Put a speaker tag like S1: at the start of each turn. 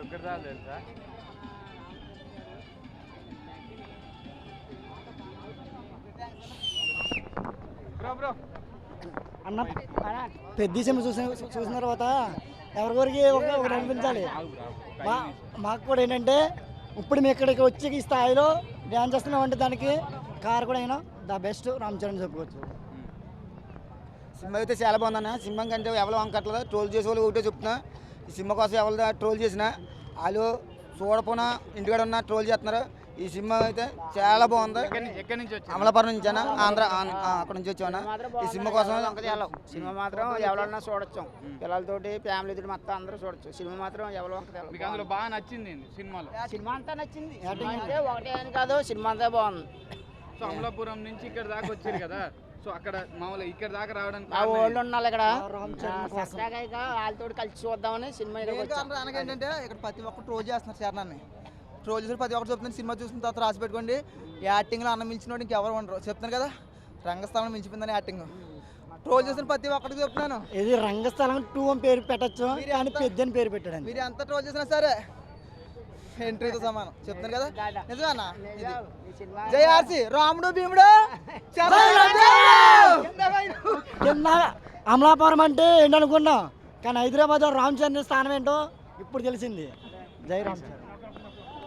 S1: ఒక్కటి చాలు తెలుసా? బ్రో
S2: అన్న పెద్ద సినిమా చూసిన తర్వాత ఎవరికొరికి ఒకటి అనిపించాలి. మాకు కూడా ఏంటంటే ఇప్పుడు మేము ఇక్కడికి వచ్చి ఈ స్థాయిలో డ్యాన్స్ చేస్తున్నాం అంటే దానికి కార్ కూడా అయినా ద బెస్ట్ రామ్ చరణ్ చెప్పుకోవచ్చు.
S3: సినిమా అయితే చాలా బాగుందన్న. సినిమా కంటే ఎవరు వంకట్లేదు. ట్రోల్ చేసే వాళ్ళు ఒకటే చెప్తున్నా, ఈ సినిమా కోసం ఎవరు ట్రోల్ చేసినా వాళ్ళు చూడపోయినా ఇంటికాడ ఉన్న ట్రోల్ చేస్తున్నారు. ఈ సినిమా అయితే చాలా బాగుంది.
S1: ఎక్కడి నుంచి వచ్చి?
S3: అమలాపురం నుంచి అన్న, ఆంధ్ర అక్కడ నుంచి వచ్చామన్న. ఈ సినిమా కోసం
S4: సినిమా మాత్రం ఎవరన్నా చూడొచ్చు, పిల్లలతోటి ఫ్యామిలీ తోటి మొత్తం అందరూ చూడొచ్చు. సినిమా మాత్రం ఎవరు
S1: మీకు అందులో బాగా నచ్చింది సినిమాలో?
S4: సినిమా అంతా నచ్చింది. అంటే ఒకటే అని కాదు, సినిమా అంతా బాగుంది.
S1: సో అమలాపురం నుంచి ఇక్కడ దాకా వచ్చారు కదా, సో అక్కడ మామూలుగా ఇక్కడ దాకా రావడానికి
S4: ఆ వాళ్ళు ఉన్నారు ఇక్కడ వాళ్ళతో కలిసి చూద్దామని సినిమా
S5: ఏంటంటే ఇక్కడ ప్రతి ఒక్కరు ట్రోల్ చేస్తున్నారు చరణాన్ని. ట్రోల్ చేసి ప్రతి ఒక్కరు చెప్తున్నారు, సినిమా చూసిన తర్వాత రాసి పెట్టుకోండి, యాక్టింగ్లో అన్నం మించినోడు ఇంకెవరు ఉండరు. చెప్తాను కదా, రంగస్థలం మించిపోయిందని యాక్టింగ్. ట్రోల్ చేసిన ప్రతి ఒక్కరికి చెప్తున్నాను,
S2: ఇది రంగస్థలం 2 అని పేరు పెట్టచ్చు కానీ పెద్దని పేరు పెట్టాడు.
S5: మీరు ఎంత ట్రోల్ చేసినా సరే ఎంట్రీతో సమానం. చెప్తాను కదా, నిజమేనా? జయఆర్సి రాముడు భీముడు
S2: అమలాపురం అంటే ఏంటనుకున్నాం, కానీ హైదరాబాద్లో రామ్ చరణ్ స్థానం ఏంటో ఇప్పుడు తెలిసింది. జై రామ్ చరణ్.